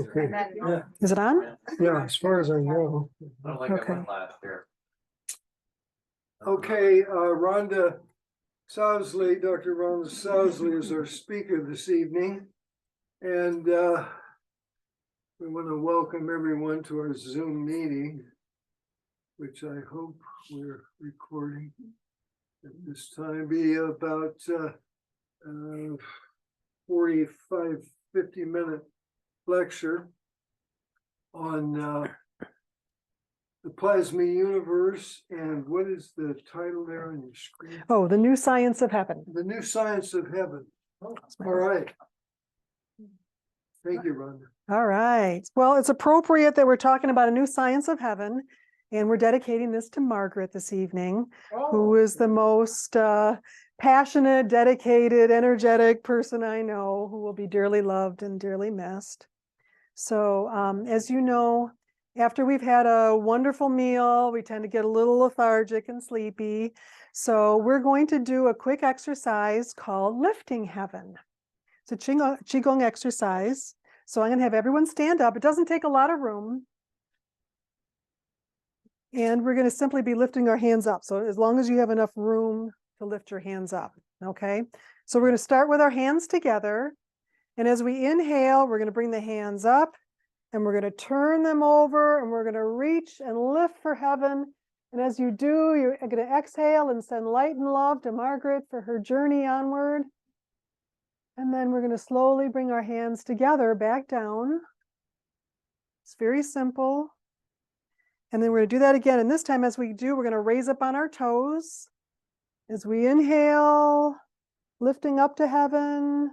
Okay. Yeah. Is it on? Yeah, as far as I know. I don't like Okay. I went last year. Okay, Rhonda Sousley, Dr. Rhonda Sousley is our speaker this evening. And we want to welcome everyone to our Zoom meeting, which I hope we're recording at this time. Be about 45, 50-minute lecture on the plasma universe. And what is the title there on your screen? Oh, the new science of heaven. The new science of heaven. All right. Thank you, Rhonda. All right. Well, it's appropriate that we're talking about a new science of heaven, and we're dedicating this to Margaret this evening, who is the most passionate, dedicated, energetic person I know, who will be dearly loved and dearly missed. So, as you know, after we've had a wonderful meal, we tend to get a little lethargic and sleepy. So we're going to do a quick exercise called lifting heaven. It's a Qigong exercise. So I'm going to have everyone stand up. It doesn't take a lot of room. And we're going to simply be lifting our hands up. So as long as you have enough room to lift your hands up. Okay. So we're going to start with our hands together. And as we inhale, we're going to bring the hands up and we're going to turn them over and we're going to reach and lift for heaven. And as you do, you're going to exhale and send light and love to Margaret for her journey onward. And then we're going to slowly bring our hands together back down. It's very simple. And then we're going to do that again. And this time, as we do, we're going to raise up on our toes. As we inhale, lifting up to heaven,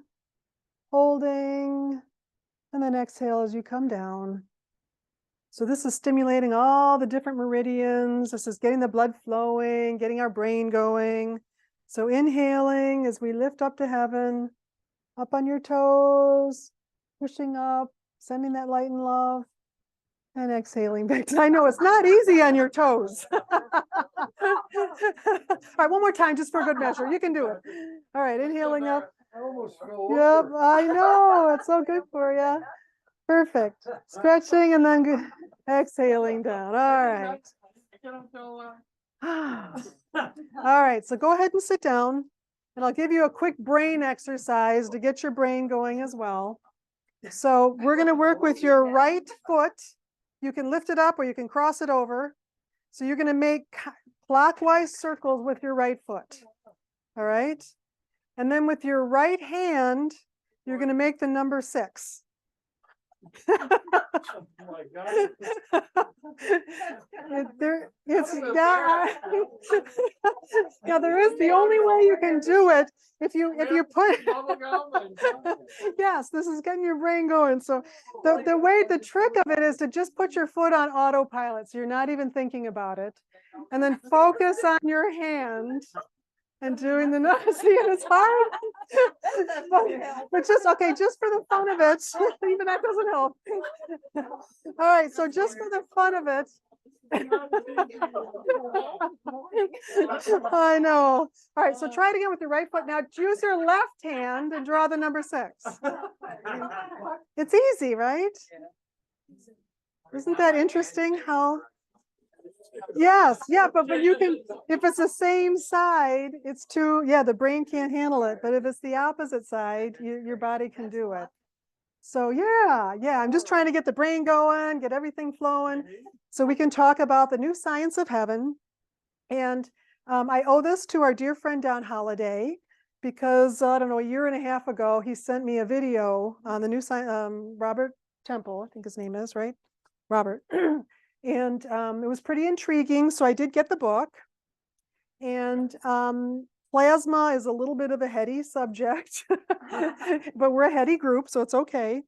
holding, and then exhale as you come down. So this is stimulating all the different meridians. This is getting the blood flowing, getting our brain going. So inhaling as we lift up to heaven. Up on your toes, pushing up, sending that light and love, and exhaling back. I know it's not easy on your toes. All right, one more time, just for good measure. You can do it. All right, inhaling up. I almost fell Yep, over. I know. It's so good for you. Perfect. Stretching and then exhaling down. All right. All right, so go ahead and sit down. And I'll give you a quick brain exercise to get your brain going as well. So we're going to work with your right foot. You can lift it up or you can cross it over. So you're going to make clockwise circles with your right foot. All right. And then with your right hand, you're going to make the number 6. Oh my God. There is the only way you can do it if you put yes, this is getting your brain going. So the trick of it is to just put your foot on autopilot, so you're not even thinking about it, and then focus on your hand and doing the notes. See, it's hard. but just okay, just for the fun of it, even that doesn't help. All right, so just for the fun of it. I know. All right, so try it again with your right foot. Now use your left hand and draw the number 6. It's easy, right? Isn't that interesting how? Yes, yeah, but you can, if it's the same side, it's too, yeah, the brain can't handle it. But if it's the opposite side, your body can do it. So yeah, I'm just trying to get the brain going, get everything flowing, so we can talk about the new science of heaven. And I owe this to our dear friend Don Holliday, because I don't know, a year and a half ago, he sent me a video on the new science, Robert Temple, I think his name is, right? Robert. And it was pretty intriguing. So I did get the book. And plasma is a little bit of a heady subject, but we're a heady group, so it's okay.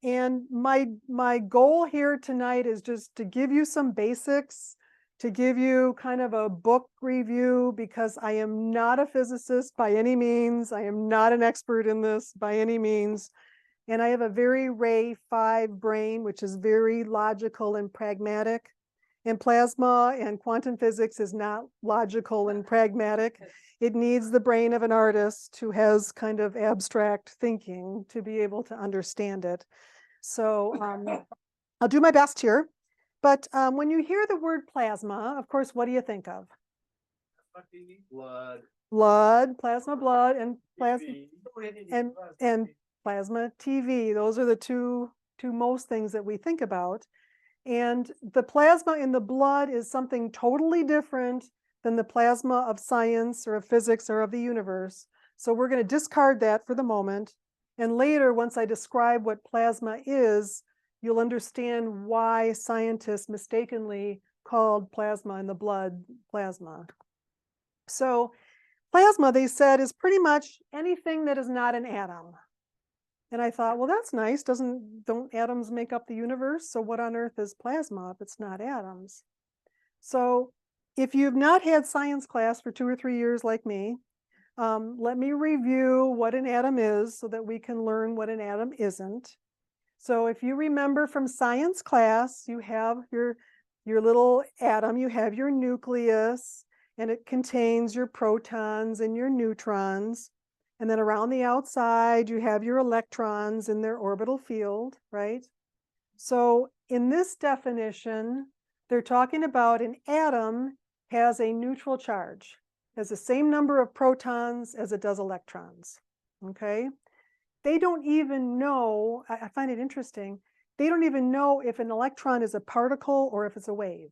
And my goal here tonight is just to give you some basics, to give you kind of a book review, because I am not a physicist by any means. I am not an expert in this by any means. And I have a very Ray 5 brain, which is very logical and pragmatic. And plasma and quantum physics is not logical and pragmatic. It needs the brain of an artist who has kind of abstract thinking to be able to understand it. So I'll do my best here. But when you hear the word plasma, of course, what do you think of? Blood. Blood, plasma blood, and plasma and plasma TV. Those are the two most things that we think about. And the plasma in the blood is something totally different than the plasma of science or of physics or of the universe. So we're going to discard that for the moment. And later, once I describe what plasma is, you'll understand why scientists mistakenly called plasma in the blood plasma. So plasma, they said, is pretty much anything that is not an atom. And I thought, well, that's nice. Don't atoms make up the universe? So what on earth is plasma if it's not atoms? So if you've not had science class for 2 or 3 years like me, let me review what an atom is so that we can learn what an atom isn't. So if you remember from science class, you have your little atom, you have your nucleus, and it contains your protons and your neutrons. And then around the outside, you have your electrons in their orbital field, right? So in this definition, they're talking about an atom has a neutral charge, has the same number of protons as it does electrons, okay? They don't even know, I find it interesting, they don't even know if an electron is a particle or if it's a wave,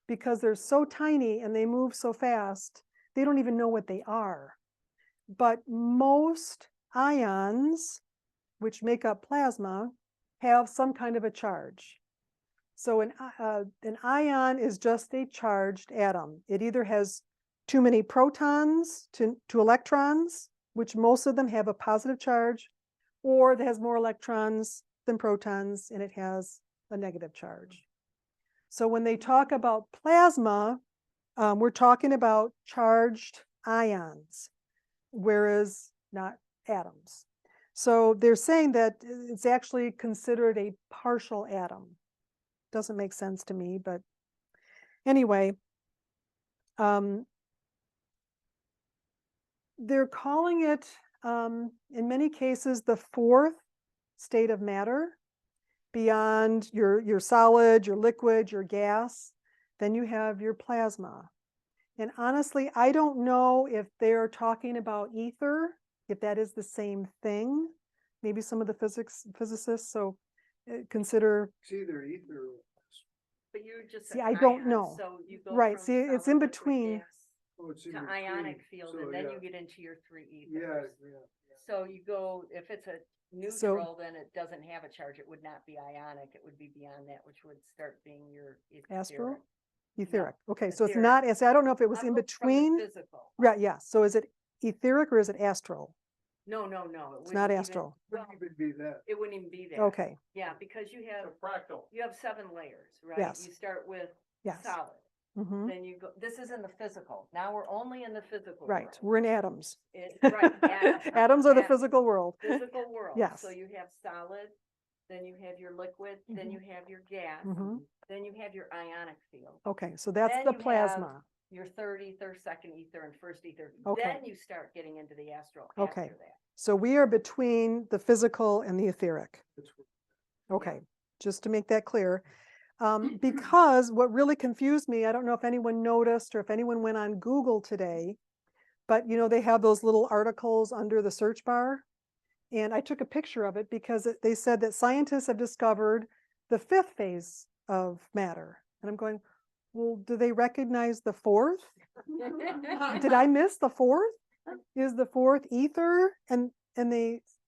because they're so tiny and they move so fast, they don't even know what they are. But most ions, which make up plasma, have some kind of a charge. So an ion is just a charged atom. It either has too many protons to electrons, which most of them have a positive charge, or it has more electrons than protons and it has a negative charge. So when they talk about plasma, we're talking about charged ions, whereas not atoms. So they're saying that it's actually considered a partial atom. Doesn't make sense to me, but anyway, they're calling it, in many cases, the fourth state of matter. Beyond your solid, your liquid, your gas, then you have your plasma. And honestly, I don't know if they're talking about ether, if that is the same thing. Maybe some of the physicists consider. It's either ether or. But you're just. See, I don't know. So you go Right, from see, it's solid, in liquid, between. gas Oh, it's in to between. ionic field, So, and then yeah. you get into your three Yeah, ethers. yeah. So you go, if it's a neutral, then it doesn't have a charge. It would not be ionic. It would be beyond that, which would start being your Astral? etheric. Etheric. Okay, so it's etheric. not, I don't know if it was I'm in going from the between. physical. Right, yeah. So is it etheric or is it astral? No. It's not astral. Wouldn't even be that. It wouldn't even be that. Okay, Yeah, because you have Fractal. 7 layers, right? Yes. You start with yes. solid. Mhm. Then you go, this is in the physical. Now we're only in the physical Right, world. we're in atoms. Right, Atoms are the atoms. physical world. Physical world. Yes. So you have solid, then you have your liquid, then you have your gas, Mhm. then you have your ionic field. Okay, so that's Then the you have plasma. Your third ether, second ether, and first ether. Okay. Then you start getting into the astral Okay. after that. So we are between the physical and the etheric. That's what- Okay, just to make that clear. Because what really confused me, I don't know if anyone noticed or if anyone went on Google today, but they have those little articles under the search bar. And I took a picture of it because they said that scientists have discovered the 5th phase of matter. And I'm going, well, do they recognize the 4th? Did I miss the 4th? Is the 4th ether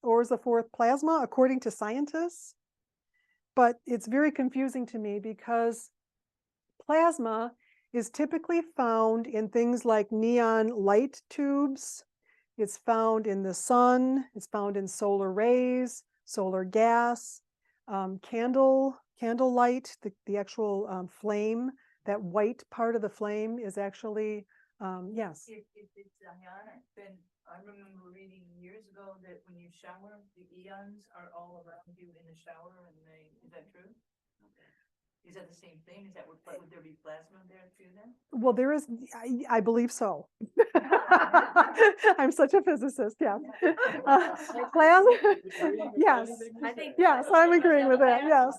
or is the 4th plasma according to scientists? But it's very confusing to me because plasma is typically found in things like neon light tubes. It's found in the sun. It's found in solar rays, solar gas, candle light, the actual flame. That white part of the flame is actually, yes. If it's ionic, then I remember reading years ago that when you shower, the eons are all around you in the shower, and is that true? Is that the same thing? Is that would there be plasma there too then? Well, there is, I believe so. I'm such a physicist, yeah. Plasma, yes, I think. yes, I'm agreeing with that, yes.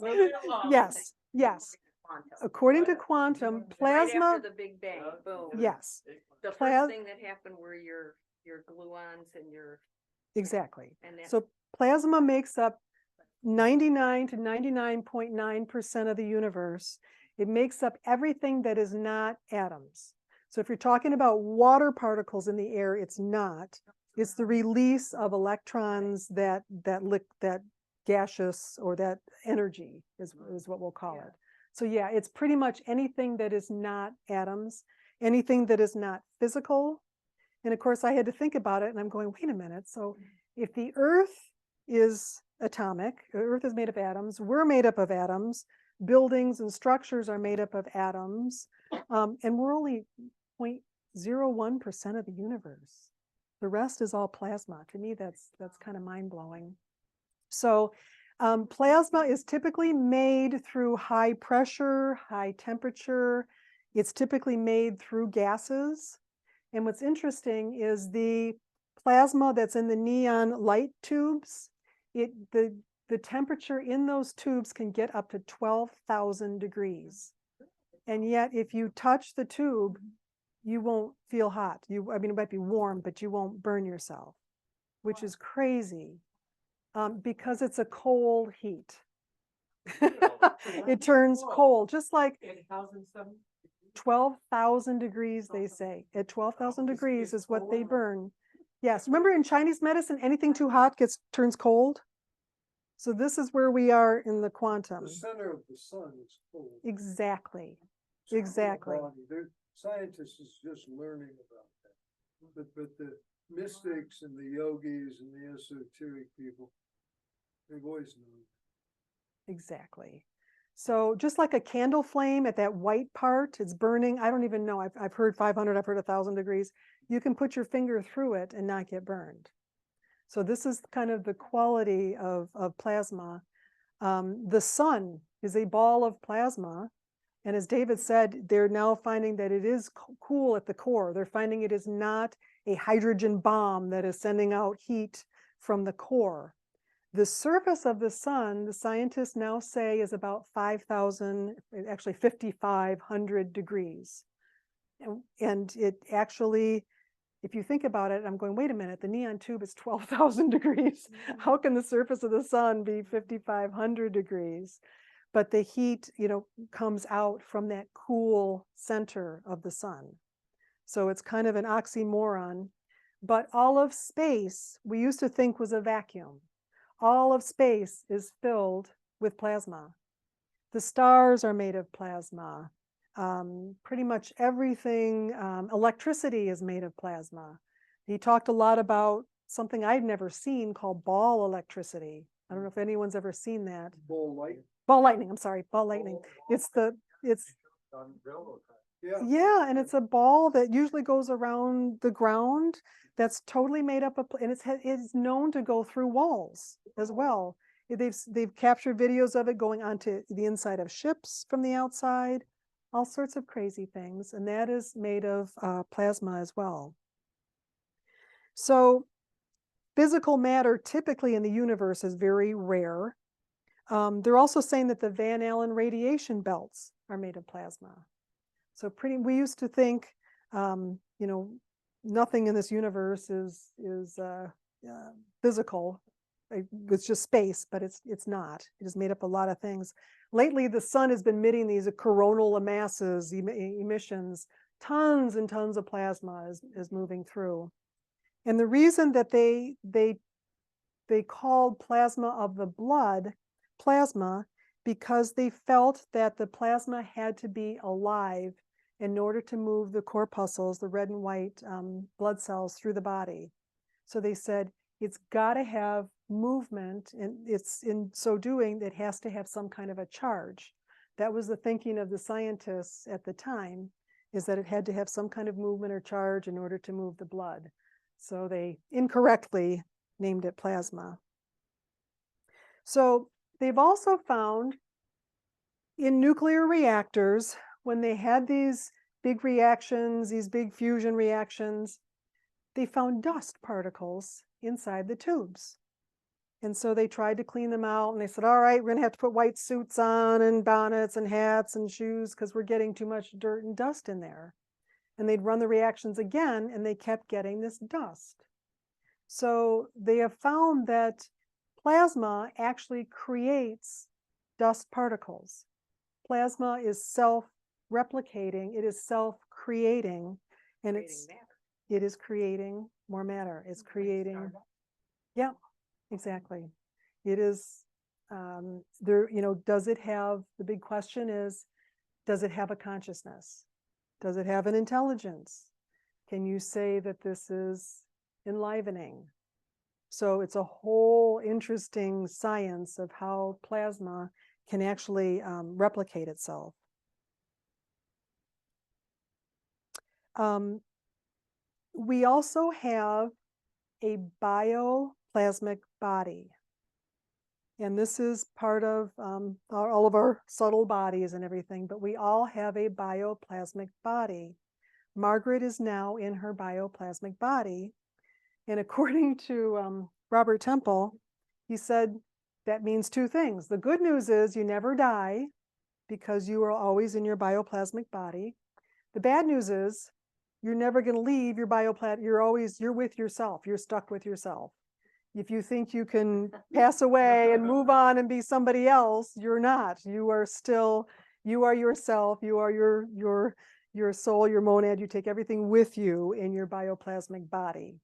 Yes, yes. According to quantum, Right plasma, after the Big Bang, boom. yes, The Plas- first thing that happened were your gluons and your, exactly. and that. So plasma makes up 99 to 99.9% of the universe. It makes up everything that is not atoms. So if you're talking about water particles in the air, it's not. It's the release of electrons that gaseous or that energy is what we'll call it. So yeah, it's pretty much anything that is not atoms, anything that is not physical. And of course, I had to think about it, and I'm going, wait a minute. So if the Earth is atomic, Earth is made of atoms, we're made up of atoms, buildings and structures are made up of atoms, and we're only 0.01% of the universe. The rest is all plasma. To me, that's kind of mind-blowing. So plasma is typically made through high pressure, high temperature. It's typically made through gases. And what's interesting is the plasma that's in the neon light tubes, the temperature in those tubes can get up to 12,000 degrees. And yet if you touch the tube, you won't feel hot. I mean, it might be warm, but you won't burn yourself, which is crazy because it's a cold heat. It turns cold, just like 12,000 degrees, they say. At 12,000 degrees is what they burn. Yes, remember in Chinese medicine, anything too hot turns cold? So this is where we are in the quantum. The center of the sun is cold. Exactly, It's a cool exactly. body. Scientists is just learning about that. But the mystics and the yogis and the esoteric people, they've always known. Exactly. So just like a candle flame at that white part, it's burning. I don't even know. I've heard 500, I've heard 1,000 degrees. You can put your finger through it and not get burned. So this is kind of the quality of plasma. The sun is a ball of plasma. And as David said, they're now finding that it is cool at the core. They're finding it is not a hydrogen bomb that is sending out heat from the core. The surface of the sun, the scientists now say, is about 5,000, actually 5,500 degrees. And it actually, if you think about it, I'm going, wait a minute, the neon tube is 12,000 degrees. How can the surface of the sun be 5,500 degrees? But the heat, comes out from that cool center of the sun. So it's kind of an oxymoron. But all of space, we used to think was a vacuum. All of space is filled with plasma. The stars are made of plasma. Pretty much everything, electricity is made of plasma. He talked a lot about something I'd never seen called ball electricity. I don't know if anyone's ever seen that. Ball light. Ball lightning, I'm sorry, ball lightning. Yeah, and it's a ball that usually goes around the ground that's totally made up of, and it's known to go through walls as well. They've captured videos of it going onto the inside of ships from the outside, all sorts of crazy things, and that is made of plasma as well. So physical matter typically in the universe is very rare. They're also saying that the Van Allen radiation belts are made of plasma. So we used to think, nothing in this universe is physical. It's just space, but it's not. It is made up of a lot of things. Lately, the sun has been emitting these coronal masses, emissions. Tons and tons of plasma is moving through. And the reason that they called plasma of the blood plasma, because they felt that the plasma had to be alive in order to move the corpuscles, the red and white blood cells through the body. So they said, it's got to have movement, and it's in so doing, it has to have some kind of a charge. That was the thinking of the scientists at the time, is that it had to have some kind of movement or charge in order to move the blood. So they incorrectly named it plasma. So they've also found in nuclear reactors, when they had these big reactions, these big fusion reactions, they found dust particles inside the tubes. And so they tried to clean them out and they said, all right, we're gonna have to put white suits on and bonnets and hats and shoes because we're getting too much dirt and dust in there. And they'd run the reactions again and they kept getting this dust. So they have found that plasma actually creates dust particles. Plasma is self-replicating, it is self-creating, and it is creating more matter. It's creating, yeah, exactly. It is, there, you know, does it have, the big question is, does it have a consciousness? Does it have an intelligence? Can you say that this is enlivening? So it's a whole interesting science of how plasma can actually replicate itself. We also have a bioplasmic body. And this is part of all of our subtle bodies and everything, but we all have a bioplasmic body. Margaret is now in her bioplasmic body. And according to Robert Temple, he said that means two things. The good news is you never die because you are always in your bioplasmic body. The bad news is you're never going to leave your you're with yourself. You're stuck with yourself. If you think you can pass away and move on and be somebody else, you're not. You are still, you are yourself. You are your soul, your monad. You take everything with you in your bioplasmic body.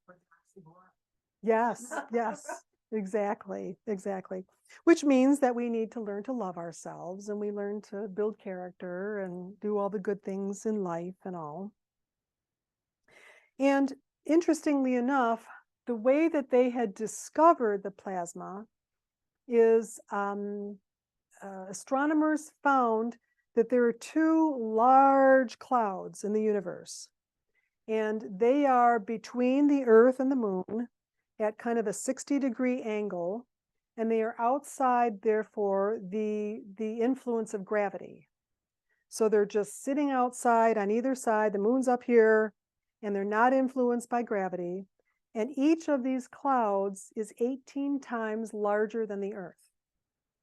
Yes, yes, exactly, exactly. Which means that we need to learn to love ourselves and we learn to build character and do all the good things in life and all. And interestingly enough, the way that they had discovered the plasma is astronomers found that there are two large clouds in the universe. And they are between the Earth and the Moon at kind of a 60-degree angle. And they are outside, therefore, the influence of gravity. So they're just sitting outside on either side. The moon's up here, and they're not influenced by gravity. And each of these clouds is 18 times larger than the Earth.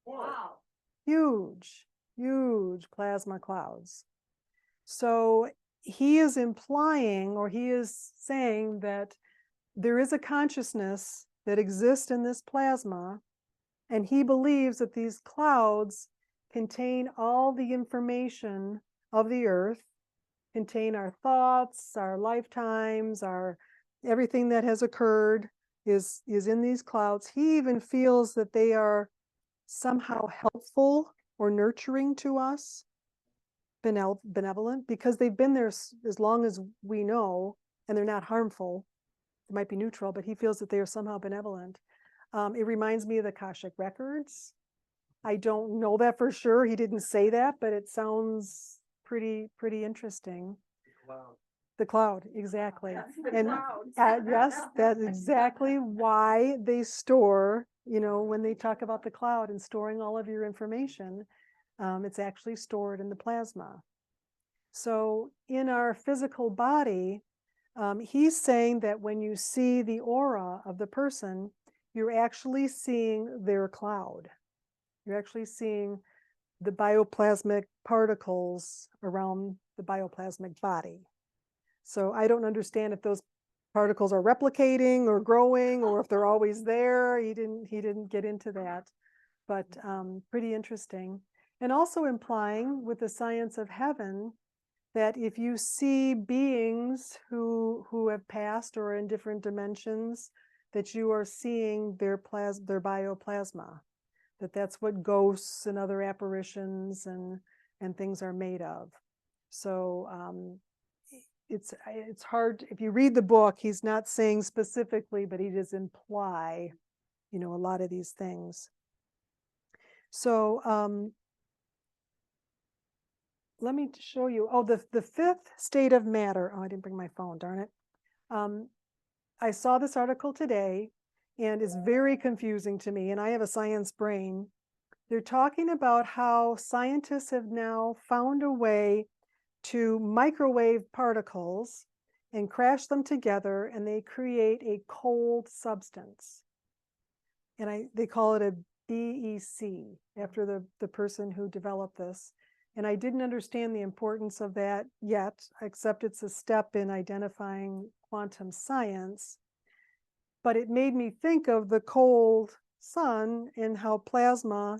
Wow. Huge, huge plasma clouds. So he is implying, or he is saying that there is a consciousness that exists in this plasma, and he believes that these clouds contain all the information of the Earth, contain our thoughts, our lifetimes, our everything that has occurred is in these clouds. He even feels that they are somehow helpful or nurturing to us, benevolent, because they've been there as long as we know, and they're not harmful. They might be neutral, but he feels that they are somehow benevolent. It reminds me of the Akashic records. I don't know that for sure. He didn't say that, but it sounds pretty interesting. Wow. The cloud, exactly. The And clouds. yes, that's exactly why they store, you know, when they talk about the cloud and storing all of your information, it's actually stored in the plasma. So in our physical body, he's saying that when you see the aura of the person, you're actually seeing their cloud. You're actually seeing the bioplasmic particles around the bioplasmic body. So I don't understand if those particles are replicating or growing or if they're always there. He didn't get into that, but pretty interesting. And also implying with the science of heaven that if you see beings who have passed or in different dimensions, that you are seeing their bioplasma, that's what ghosts and other apparitions and things are made of. So it's hard, if you read the book, he's not saying specifically, but he does imply, you know, a lot of these things. So let me show you. Oh, the fifth state of matter. Oh, I didn't bring my phone, darn it. I saw this article today and it's very confusing to me, and I have a science brain. They're talking about how scientists have now found a way to microwave particles and crash them together, and they create a cold substance. And they call it a BEC after the person who developed this. And I didn't understand the importance of that yet, except it's a step in identifying quantum science. But it made me think of the cold sun and how plasma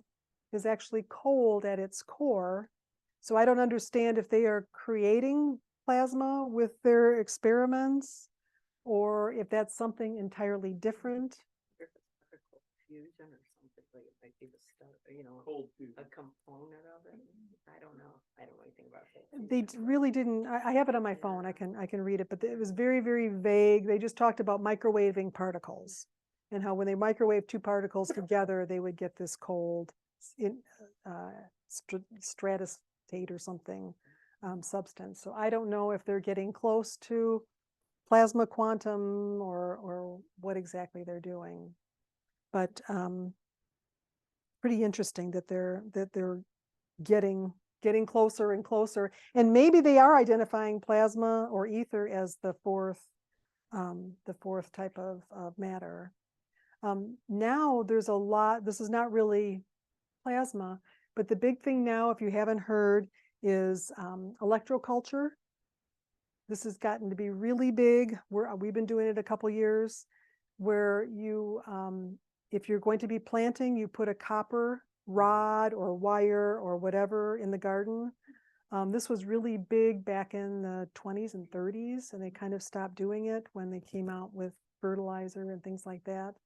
is actually cold at its core. So I don't understand if they are creating plasma with their experiments or if that's something entirely different. Particle fusion or something, like it might be the stuff, you know, Cold fusion. a component of it. I don't know. I don't know anything about that. They really didn't, I have it on my phone, I can read it, but it was very, very vague. They just talked about microwaving particles and how when they microwave two particles together, they would get this cold stratustate or something substance. So I don't know if they're getting close to plasma quantum or what exactly they're doing. But pretty interesting that they're getting closer and closer, and maybe they are identifying plasma or ether as the fourth type of matter. Now there's a lot. This is not really plasma, but the big thing now, if you haven't heard, is electroculture. This has gotten to be really big. We've been doing it a couple years, where you, if you're going to be planting, you put a copper rod or wire or whatever in the garden. This was really big back in the 20s and 30s, and they kind of stopped doing it when they came out with fertilizer and things like that.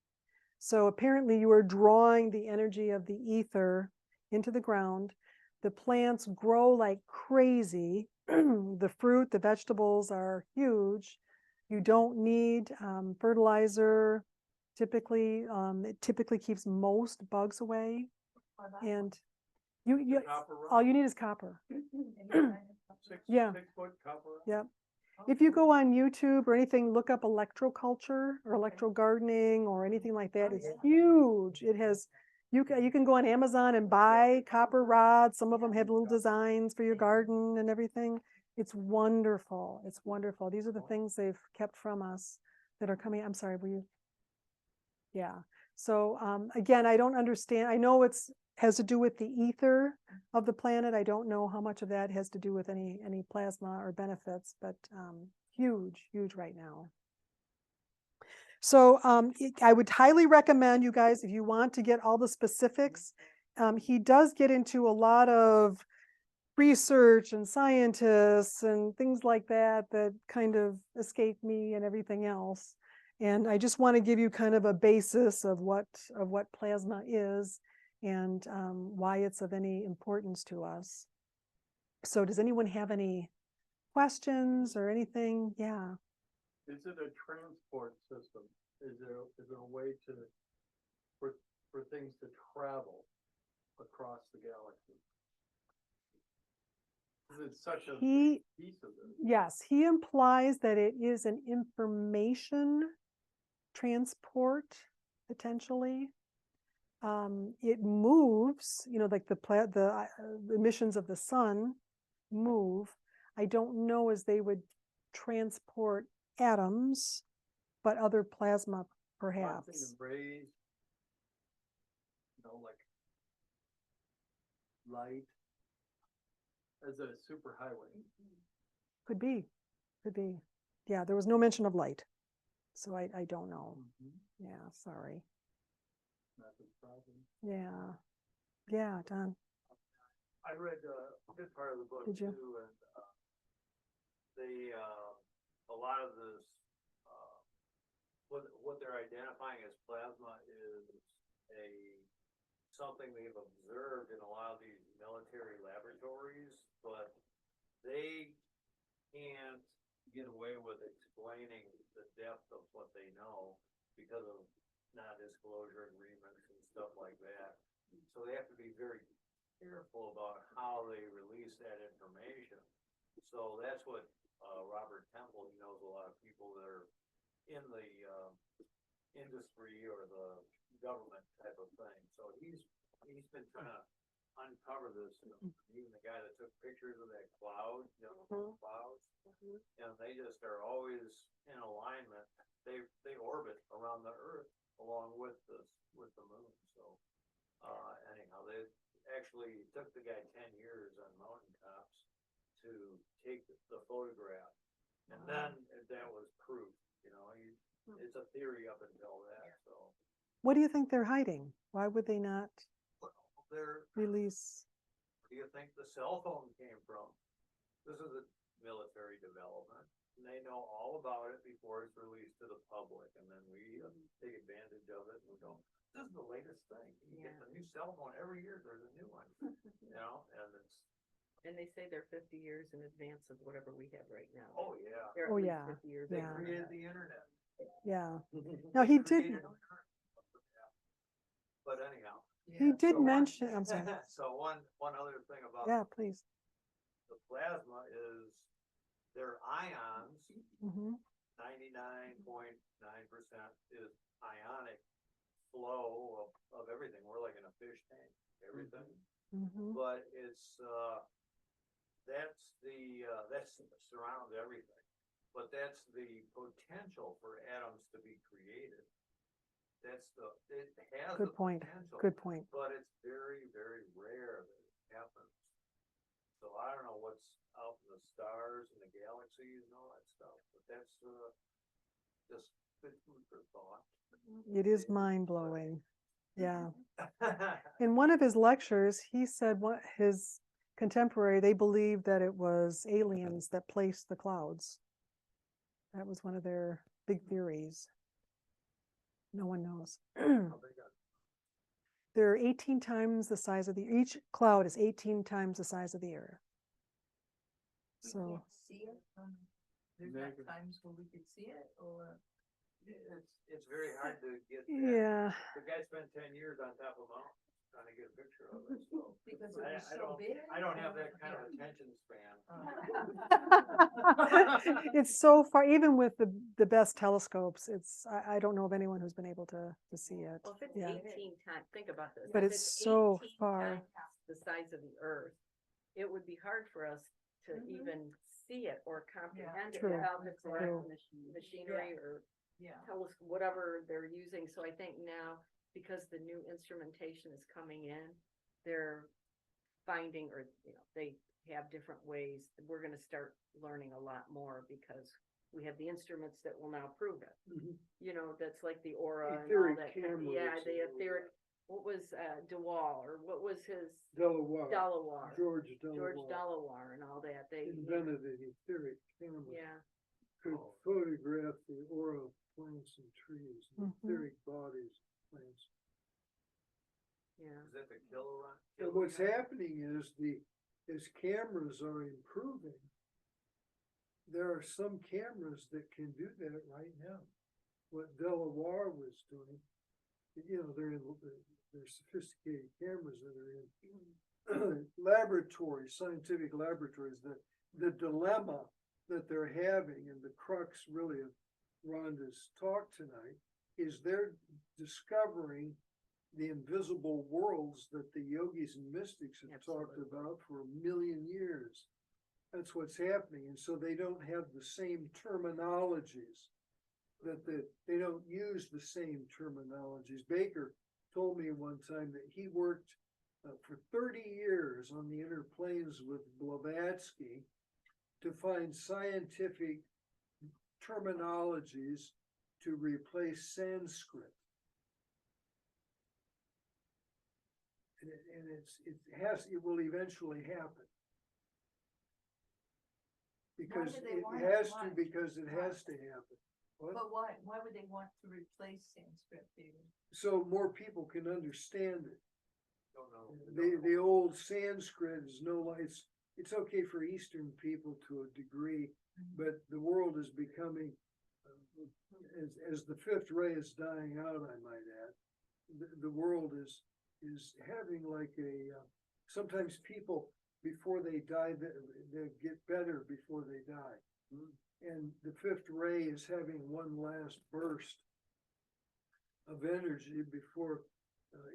So apparently you are drawing the energy of the ether into the ground. The plants grow like crazy. The fruit, the vegetables are huge. You don't need fertilizer. Typically, it typically keeps most bugs away. And you all you need is copper. Yeah. 6 foot copper. Yeah. If you go on YouTube or anything, look up electroculture or electro gardening or anything like that. It's huge. It has, you can go on Amazon and buy copper rods. Some of them have little designs for your garden and everything. It's wonderful. It's wonderful. These are the things they've kept from us that are coming. I'm sorry, were you? Yeah. So again, I don't understand. I know it's has to do with the ether of the planet. I don't know how much of that has to do with any plasma or benefits, but huge right now. So I would highly recommend you guys, if you want to get all the specifics, he does get into a lot of research and scientists and things like that kind of escape me and everything else. And I just want to give you kind of a basis of what plasma is and why it's of any importance to us. So does anyone have any questions or anything? Yeah. Is it a transport system? Is there a way for things to travel across the galaxy? It's such a big piece of it. Yes, he implies that it is an information transport, potentially. It moves, like the emissions of the sun move. I don't know as they would transport atoms, but other plasma perhaps. Rays, like light as a superhighway. Could be. Yeah, there was no mention of light, so I don't know. Yeah, sorry. Not the problem. Yeah, Don. I read a good part of the book Did you? too, and a lot of this, what they're identifying as plasma is something they've observed in a lot of these military laboratories, but they can't get away with explaining the depth of what they know because of non-disclosure agreements and stuff like that. So they have to be very careful about how they release that information. So that's what Robert Temple, he knows a lot of people that are in the industry or the government type of thing. So he's he's been trying to uncover this, even the guy that took pictures of that cloud, clouds. And they just are always in alignment. They orbit around the Earth along with the moon. So, anyhow, they actually took the guy 10 years on mountaintops to take the photograph. And then that was proof, it's a theory up until that, so. What do you think they're hiding? Why would they not Where release? do you think the cell phone came from? This is a military development, and they know all about it before it's released to the public, and then we take advantage of it, and we go, this is the latest thing. You get the new cell phone every year, there's a new one, and it's. And they say they're 50 years in advance of whatever we have right now. Oh, yeah. They're at Oh, least yeah. 50 years They Yeah. ahead. created the internet. Yeah. No, he did. Created the internet. But anyhow. He did So one- mention, I'm sorry. So one other thing about Yeah, please. the plasma is their ions, Hmm. 99.9% is ionic flow of everything. We're like in a fish tank, everything. Hmm. But it's, that surrounds everything. But that's the potential for atoms to be created. It has the Good point. potential. Good point. But it's very, very rare that it happens. So I don't know what's out in the stars and the galaxies and all that stuff, but that's, just good food for thought. It is mind blowing. Yeah. In one of his lectures, he said what his contemporary, they believed that it was aliens that placed the clouds. That was one of their big theories. No one knows. How big are They're 18 times the size of each cloud is 18 times the size of the Earth. We So, can't see it. There's not Negative. times when we could see it, or It's very hard to get that. yeah. The guy spent 10 years on top of a mountain trying to get a picture of it, so. because it was I so big. I don't have that kind of Yeah. attention span. It's so far, even with the best telescopes, I don't know of anyone who's been able to see it. Well, if it's Yeah. 18 times, think about this. But if it's so 18 far. times the size of the Earth, it would be hard for us to even see it or comprehend it True. without the correct True. machinery or Yeah. whatever they're using. So I think now, because the new instrumentation is coming in, they're finding, or they have different ways. We're going to start learning a lot more because we have the instruments that will now prove it. That's like the aura and all Etheric that. cameras Yeah, the and all etheric. What was DeWall, or what was his Delaware, Delaware? George George Delaware Delaware and all that. They invented the etheric camera. yeah. Could photograph the aura of plants and trees, Mhm. etheric bodies of plants. Yeah. Is that the kilowatt? And what's happening is as cameras are improving, there are some cameras that can do that right now. What Delaware was doing, they're sophisticated cameras that are in laboratories, scientific laboratories. The dilemma that they're having, and the crux really of Rhonda's talk tonight, is they're discovering the invisible worlds that the yogis and mystics have talked Absolutely. about for 1,000,000 years. That's what's happening. And so they don't have the same terminologies, they don't use the same terminologies. Baker told me one time that he worked for 30 years on the inner planes with Blavatsky to find scientific terminologies to replace Sanskrit. And it will eventually happen. Because would they it want has it? to, Why? because it has to happen. What? But why would they want to replace Sanskrit, David? So more people can understand it. Don't know. The old Sanskrit is it's okay for Eastern people to a degree, but the world is becoming, as the fifth ray is dying out, I might add, the world is having like sometimes people, before they die, they get better before they die. And the fifth ray is having one last burst of energy before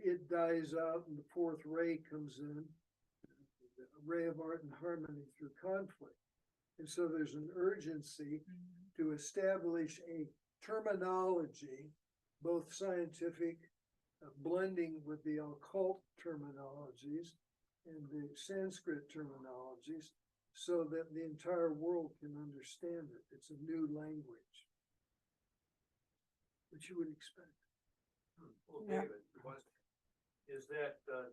It dies out and the fourth ray comes in, a ray of art and harmony through conflict. And so there's an urgency to establish a terminology, both scientific, blending with the occult terminologies and the Sanskrit terminologies, so that the entire world can understand it. It's a new language, which you would expect. Well, Yeah. David, question, is that, the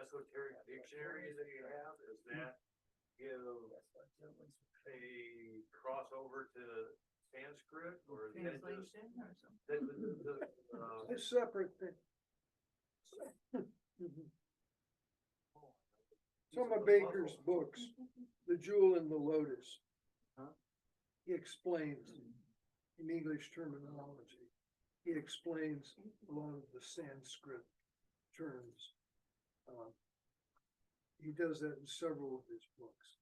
esoteric dictionary that you have, is that give a crossover to Sanskrit, or is that just? Translation or something. A separate thing. Some of Baker's books, The Jewel and the Lotus. Huh? He explains in English terminology. He explains a lot of the Sanskrit terms. He does that in several of his books.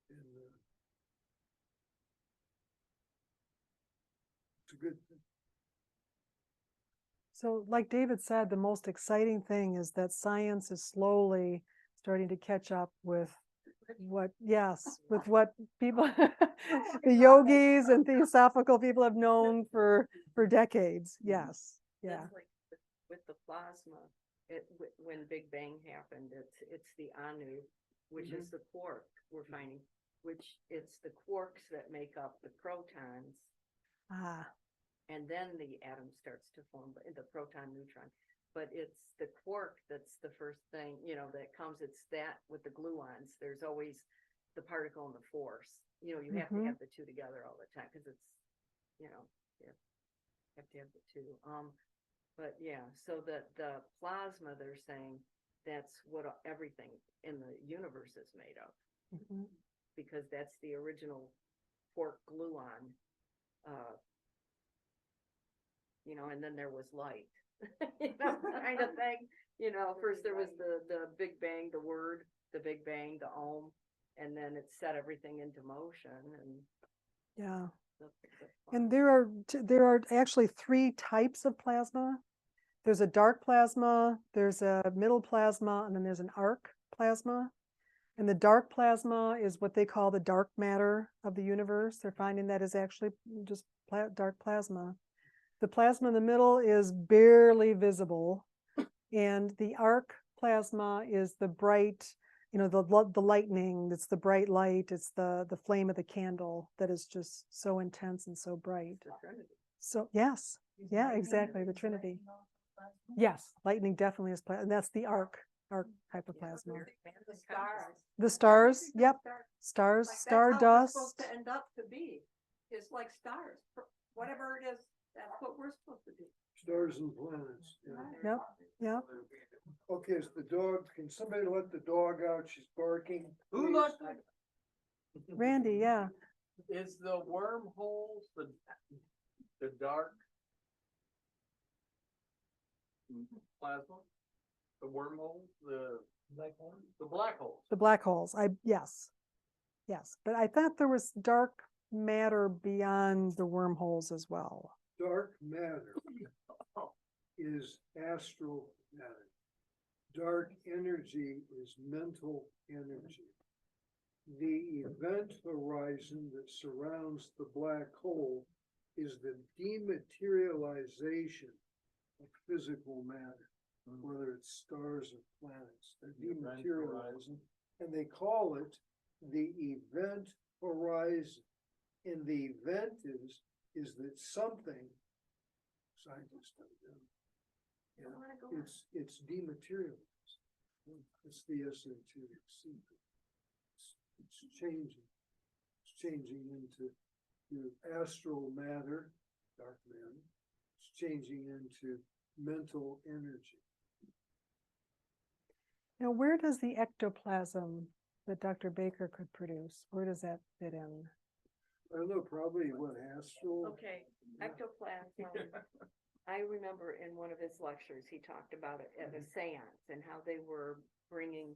And, it's a good thing. So like David said, the most exciting thing is that science is slowly starting to catch up with what people, the yogis and theosophical people have known for decades. Yes, yeah. That's like with the plasma, when Big Bang happened, it's the Anu, which is the quark we're finding, which it's the quarks that make up the protons. Ah, And then the atom starts to form, the proton neutron. But it's the quark that's the first thing, that comes. It's that with the gluons. There's always the particle and the force. You have to have the two together all the time, because it's, you have to have the two. But yeah, so the plasma, they're saying that's what everything in the universe is made of, because that's the original quark gluon. And then there was light, kind of thing. First there was the Big Bang, the word, the Big Bang, the Om, and then it set everything into motion. And yeah. the And there are actually 3 types of plasma. There's a dark plasma, there's a middle plasma, and then there's an arc plasma. And the dark plasma is what they call the dark matter of the universe. They're finding that is actually just dark plasma. The plasma in the middle is barely visible, and the arc plasma is the bright, the lightning. It's the bright light. It's the flame of the candle that is just so intense and so bright. Trinity. So yes, yeah, exactly, the Trinity. Yes, lightning definitely is plasma, and that's the arc type of plasma. The stars. The stars, yep, stars, Like, star that's how we're dust. supposed to end up to be. It's like stars, whatever it is, that's what we're supposed to be. Stars and planets. Yeah. Yep. Okay, is the dog, can somebody let the dog out? She's barking. Who please. let Randy, yeah. Is the wormholes the dark plasma? The wormholes, the black holes? The black holes. The black holes, yes, but I thought there was dark matter beyond the wormholes as well. Dark matter is astral matter. Dark energy is mental energy. The event horizon that surrounds the black hole is the dematerialization of physical matter, whether it's stars or planets. They're dematerializing, and they call it the event horizon. And the event is that something, scientists don't know, it's dematerialized. It's the esoteric secret. It's changing. It's changing into astral matter, dark matter. It's changing into mental energy. Now, where does the ectoplasm that Dr. Baker could produce, where does that fit in? I don't know, probably what astral. Okay, ectoplasm. I remember in one of his lectures, he talked about it at a seance and how they were bringing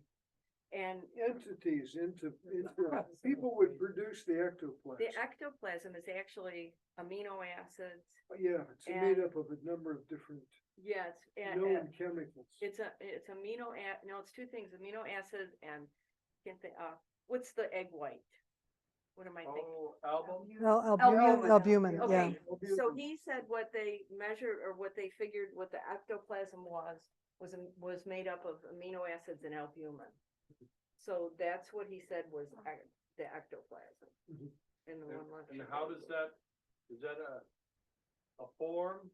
Entities into people would produce the ectoplasm. the ectoplasm is actually amino acids. Yeah, it's made up of a number of different. Yes, known chemicals. it's no, it's two things, amino acid and, can't think, what's the egg white? What am I thinking? Oh, album? Albumin, yeah. Okay, so he said what they measured or what they figured what the ectoplasm was made up of amino acids and albumin. So that's what he said was the ectoplasm. Mhm. In the one lunch. And how does that, is that a form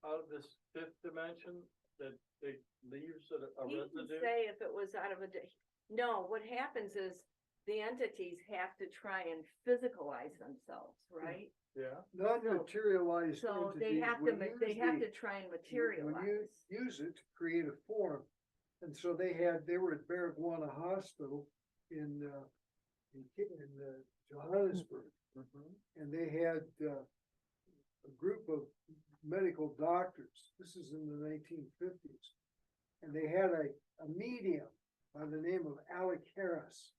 out of this fifth dimension that it leaves a He didn't residue? say if it was out of no, what happens is the entities have to try and physicalize themselves, right? Yeah. Non-materialized So they entities have to, would they use have the- to try and would materialize. use it to create a form. And so they were at Baragwana Hospital in Johannesburg. And they had a group of medical doctors. This is in the 1950s. And they had a medium by the name of Alec Harris,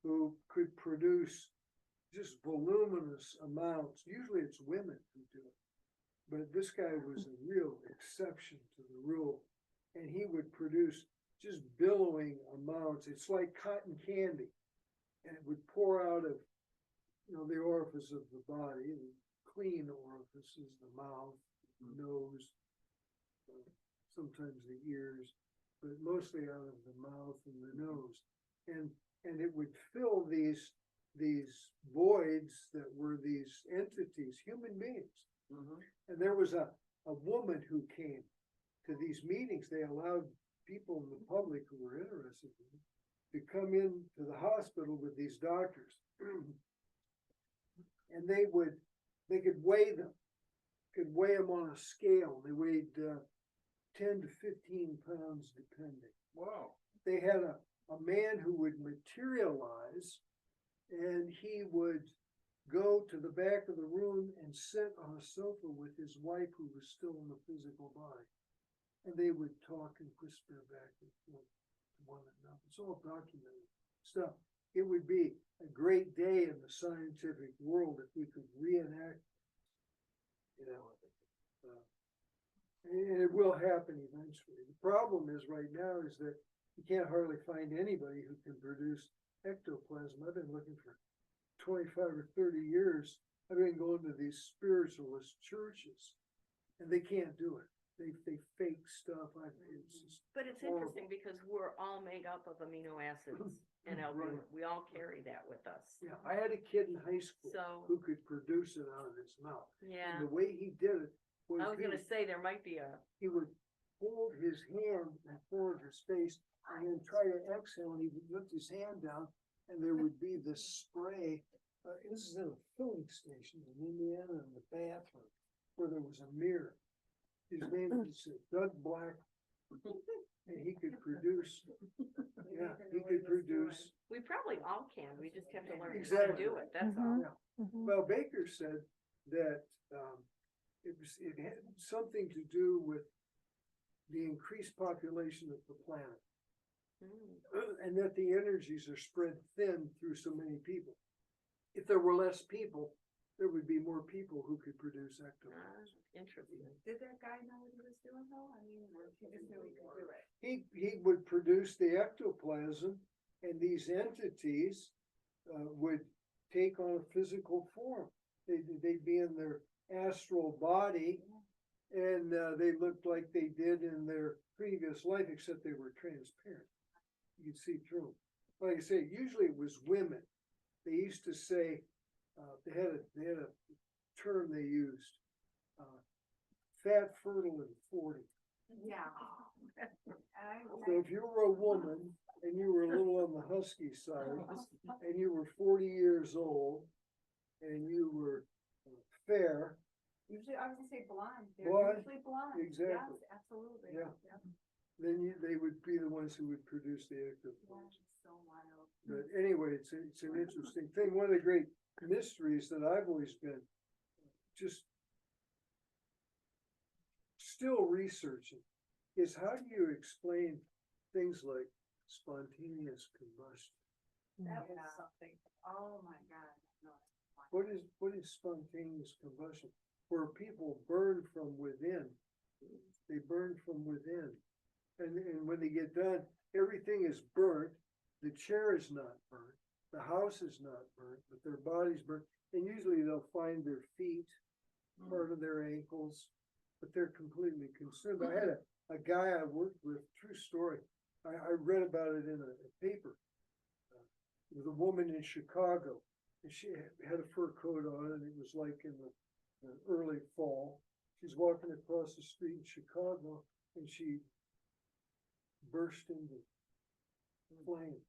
who could produce just voluminous amounts. Usually it's women who do it. But this guy was a real exception to the rule. And he would produce just billowing amounts. It's like cotton candy. And it would pour out of, the orifice of the body, the clean orifices, the mouth, the nose, sometimes the ears, but mostly out of the mouth and the nose. And it would fill these voids that were these entities, human beings. And there was a woman who came to these meetings. They allowed people in the public who were interested in it to come in to the hospital with these doctors. And they could weigh them, on a scale. They weighed 10 to 15 pounds depending. Wow. They had a man who would materialize, and he would go to the back of the room and sit on a sofa with his wife who was still in the physical body. And they would talk and whisper back and forth to one another. It's all documented stuff. It would be a great day in the scientific world if we could reenact, and it will happen eventually. The problem is right now is that you can't hardly find anybody who can produce ectoplasm. I've been looking for 25 or 30 years. I've been going to these spiritualist churches, and they can't do it. They fake stuff. But it's interesting because we're all made up of amino acids and albumin. Right. We all carry that with us. Yeah, I had a kid in high school So, who could produce it out of his mouth. yeah, And the way he did it was I was gonna say there might be he would hold his hand in front of his face and then try to exhale, and he would lift his hand down, and there would be this spray. This is in a filling station in Indiana, in the bathroom, where there was a mirror. His name was Doug Black, and he could produce. Yeah, he could produce. we probably all can. We just have to learn how to Exactly. do it. That's Mhm. all. Yeah. Mhm. Well, Baker said that it had something to do with the increased population of the planet, and that the energies are spread thin through so many people. If there were less people, there would be more people who could produce ectoplasm. Interesting. Did that guy know what he was doing though? I mean, or he just knew he could do it. He would produce the ectoplasm, and these entities would take on a physical form. They'd be in their astral body, and they looked like they did in their previous life, except they were transparent. You could see through them. Like I say, usually it was women. They used to say, they had a term they used, fat, fertile, and 40. Yeah. So if you were a woman and you were a little on the husky side, and you were 40 years old, and you were fair, Usually, I was gonna say blonde. They're Blonde, usually blonde. exactly. Yes, absolutely. Yeah. then they would be the ones who would produce the ectoplasm. So wild. But anyway, it's an interesting thing. One of the great mysteries that I've always been just still researching is how do you explain things like spontaneous combustion? That was something. Oh my God. No. What is spontaneous combustion? Where people burn from within They burn from within. And when they get done, everything is burnt. The chair is not burnt. The house is not burnt, but their body's burnt. And usually they'll find their feet, part of their ankles, but they're completely consumed. I had a guy I worked with, true story. I read about it in a paper. It was a woman in Chicago, and she had a fur coat on, and it was like in the early fall. She's walking across the street in Chicago, and she burst into flame.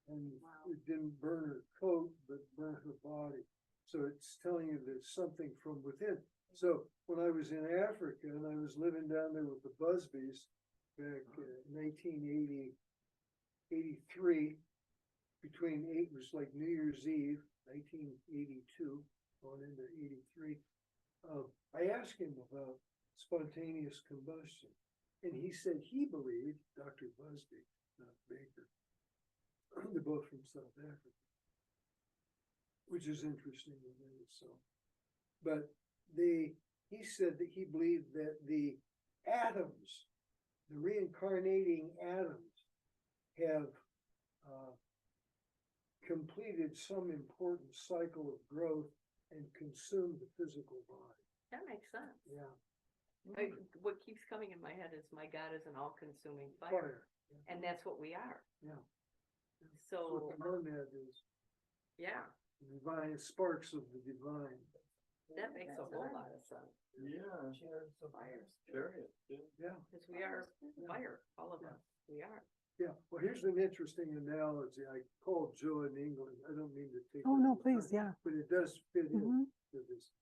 And it didn't burn her coat, but burned her body. So it's telling you there's something from within. So when I was in Africa and I was living down there with the Busbys back in 1983, it was like New Year's Eve, 1982, going into 83. I asked him about spontaneous combustion, and he said he believed, Dr. Busby, not Baker, they're both from South Africa, which is interesting to me. So, but he said that he believed that the atoms, the reincarnating atoms, have completed some important cycle of growth and consumed the physical body. That makes sense. Yeah, What keeps coming in my head is my God is an all-consuming fire, fire. and that's what we are. Yeah. So, What the monad is, yeah, divine sparks of the divine. that makes a whole lot of sense. Yeah. Fires, Chariot, Yeah. because we are fire, all of us, we are. Yeah, well, here's an interesting analogy. I called Joe in England. I don't mean to take. Oh, up no, the please, time, yeah. But it does fit Mhm. into this.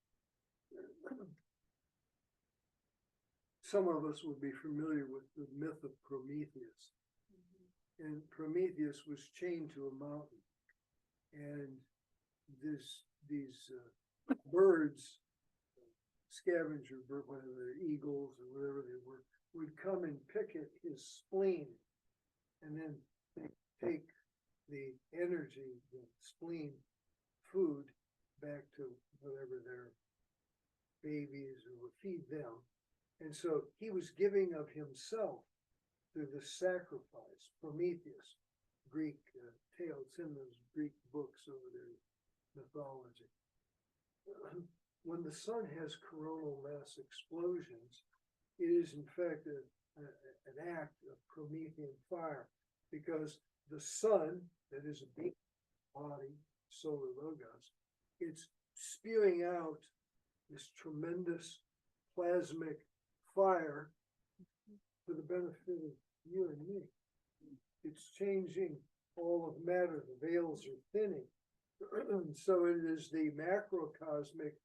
Some of us would be familiar with the myth of Prometheus. And Prometheus was chained to a mountain. And these birds, scavenger bird, whether they're eagles or whatever they were, would come and pick at his spleen. And then they take the energy, the spleen, food, back to whatever their babies or would feed them. And so he was giving of himself through the sacrifice, Prometheus, Greek tale. It's in those Greek books over there, mythology. When the sun has coronal mass explosions, it is in fact an act of Promethean fire, because the sun, that is a big body, solar logos, it's spewing out this tremendous plasmic fire for the benefit of you and me. It's changing all of matter, the veils are thinning. So it is the macrocosmic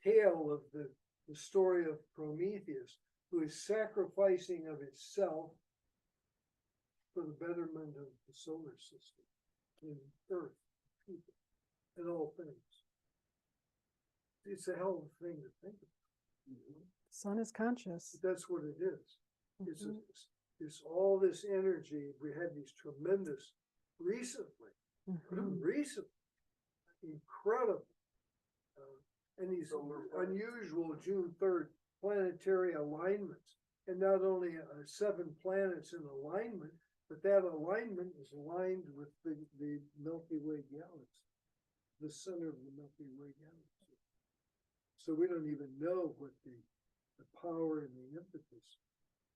tale of the story of Prometheus, who is sacrificing of itself for the betterment of the solar system, in Earth, people, and all things. It's a hell of a thing to think about. Sun is conscious. But that's what it is. Mhm. It's all this energy. We had these tremendous, recently, incredible, and these unusual June 3rd planetary alignments. And not only 7 planets in alignment, but that alignment is aligned with the Milky Way galaxy, the center of the Milky Way galaxy. So we don't even know what the power and the impetus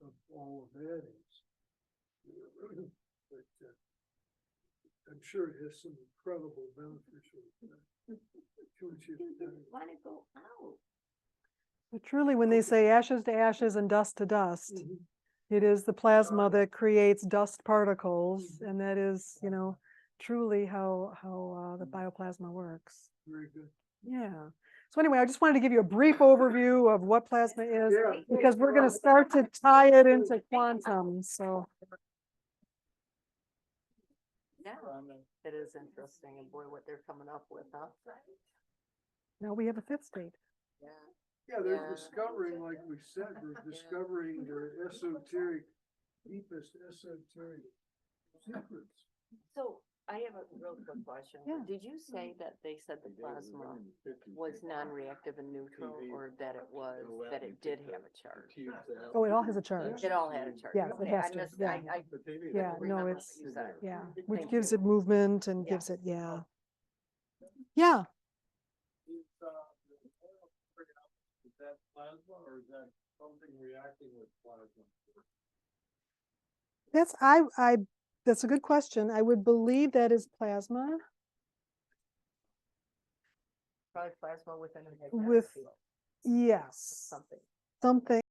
of all of that is. But I'm sure it has some incredible beneficial to achieve. Want to go out? But truly, when they say ashes to ashes and dust to dust, it is the plasma that creates dust particles, and that is, truly how the bioplasma works. Very good. Yeah. So anyway, I just wanted to give you a brief overview of what plasma is, Yeah. because we're going to start to tie it into quantum. So Yeah, it is interesting, and boy, what they're coming up with, huh? now we have a 5th state. Yeah. Yeah, they're Yeah. discovering, like we said, they're discovering their deepest esoteric secrets. So I have a real quick question. Yeah. Did you say that they said the plasma was non-reactive and neutral, or that it did have a charge? Oh, it all has a charge. It all had a charge. Yes, it Okay, has I to, missed- yeah. I Yeah, no, remember what it's, you said. yeah, which Thank gives you. it movement and Yeah. gives it, yeah. Yeah, Is that plasma or is that something reacting with plasma? that's a good question. I would believe that is plasma Probably plasma within a magnetic with, field, yes, something. something.